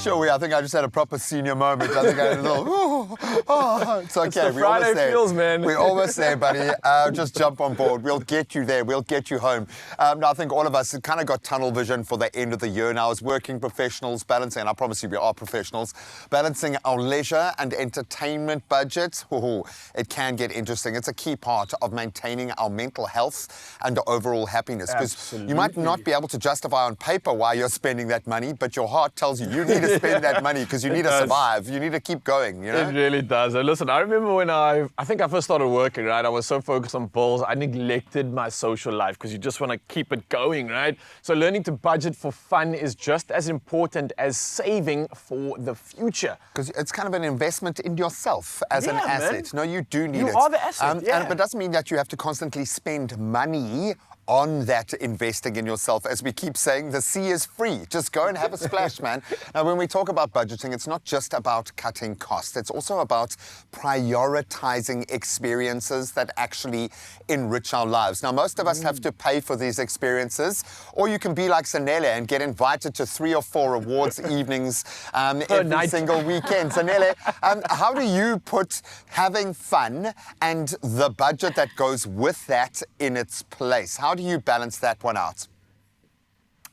sure I think I just had a proper senior moment. I think I had a little, it's okay. It's the Friday feels, man. We're almost there, buddy. Just jump on board. We'll get you there. We'll get you home. I think all of us have kind of got tunnel vision for the end of the year now as working professionals, balancing, and I promise you we are professionals, balancing our leisure and entertainment budget. It can get interesting. It's a key part of maintaining our mental health and overall happiness. Because you might not be able to justify on paper why you're spending that money, but your heart tells you need to spend that money because you need to survive. You need to keep going, you know? It really does. And listen, I remember when I think I first started working, right? I was so focused on bills, I neglected my social life because you just want to keep it going, right? So learning to budget for fun is just as important as saving for the future. Because it's kind of an investment in yourself as an asset. No, you do need it. You are the asset, But it doesn't mean that you have to constantly spend money on that investing in yourself. As we keep saying, the sea is free. Just go and have a splash, man. Now, when we talk about budgeting, it's not just about cutting costs. It's also about prioritizing experiences that actually enrich our lives. Now, most of us have to pay for these experiences, or you can be like Zanele and get invited to 3 or 4 awards evenings every single weekend. Zanele, how do you put having fun and the budget that goes with that in its place? How do you balance that one out?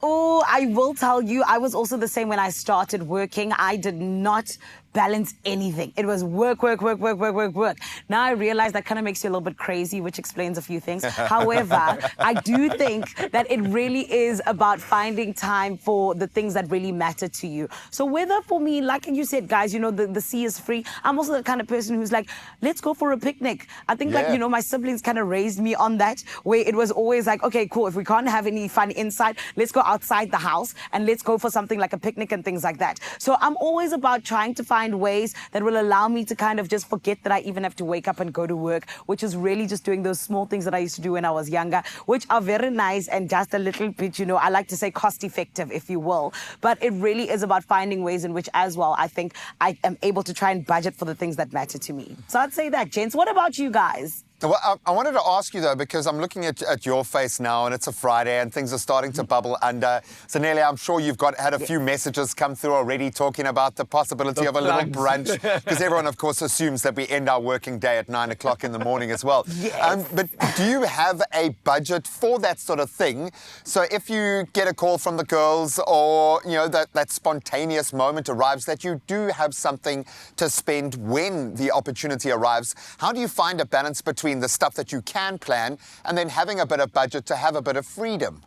Oh, I will tell you, I was also the same when I started working. I did not balance anything. It was work. Now I realize that kind of makes you a little bit crazy, which explains a few things. However, I do think that it really is about finding time for the things that really matter to you. So whether for me, like you said, guys, you know, the sea is free. I'm also the kind of person who's like, let's go for a picnic. I think like, you know, my siblings kind of raised me on that, where it was always like, okay, cool. If we can't have any fun inside, let's go outside the house and let's go for something like a picnic and things like that. So I'm always about trying to find ways that will allow me to kind of just forget that I even have to wake up and go to work, which is really just doing those small things that I used to do when I was younger, which are very nice and just a little bit, you know, I like to say cost effective, if you will. But it really is about finding ways in which as well, I think I am able to try and budget for the things that matter to me. So I'd say that, gents. What about you guys? Well, I wanted to ask you, though, because I'm looking at your face now, and it's a Friday, and things are starting to bubble under. So, Nelly, I'm sure you've had a few messages come through already talking about the possibility of a little brunch, because everyone, of course, assumes that we end our working day at 9 o'clock in the morning as well. Yes. But do you have a budget for that sort of thing? So if you get a call from the girls or, you know, that spontaneous moment arrives, that you do have something to spend when the opportunity arrives, how do you find a balance between the stuff that you can plan and then having a bit of budget to have a bit of freedom?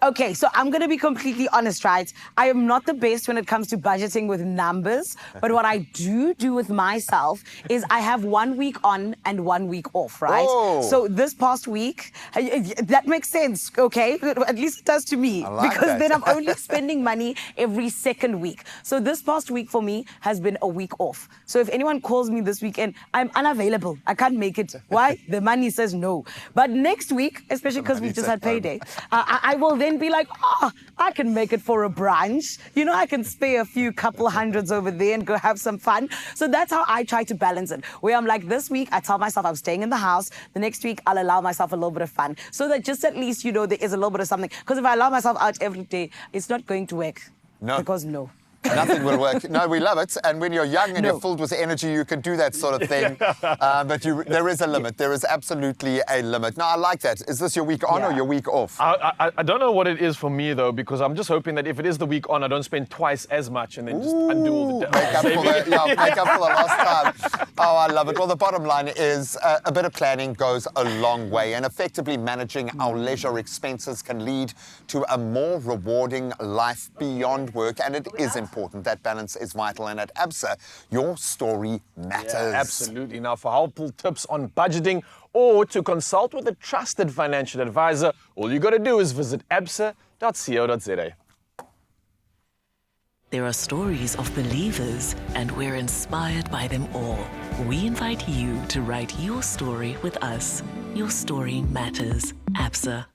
Okay, so I'm going to be completely honest, right? I am not the best when it comes to budgeting with numbers, but what I do with myself is I have 1 week on and 1 week off, right? Oh. So this past week, that makes sense, okay? At least it does to me, because then I'm only spending money every second week. So this past week for me has been a week off. So if anyone calls me this weekend, I'm unavailable. I can't make it. Why? The money says no. But next week, especially because we've just had payday, I will then be like, I can make it for a brunch. You know, I can spare a few couple hundreds over there and go have some fun. So that's how I try to balance it. Where I'm like, this week, I tell myself I'm staying in the house. The next week, I'll allow myself a little bit of fun. So that just at least, you know, there is a little bit of something. Because if I allow myself out every day, it's not going to work. No. Because no. Nothing will work. No, we love it. And when you're young and you're filled with energy, you can do that sort of thing. But there is a limit. There is absolutely a limit. Now, I like that. Is this your week on or your week off? I don't know what it is for me, though, because I'm just hoping that if it is the week on, I don't spend twice as much and then just undo all the make up for the lost time. Oh, I love it. Well, the bottom line is a bit of planning goes a long way, and effectively managing our leisure expenses can lead to a more rewarding life beyond work, and it is important. That balance is vital, and at ABSA, your story matters. Yeah, absolutely. Now, for helpful tips on budgeting or to consult with a trusted financial advisor, all you got to do is visit absa.co.za. There are stories of believers, and we're inspired by them all. We invite you to write your story with us. Your story matters. ABSA.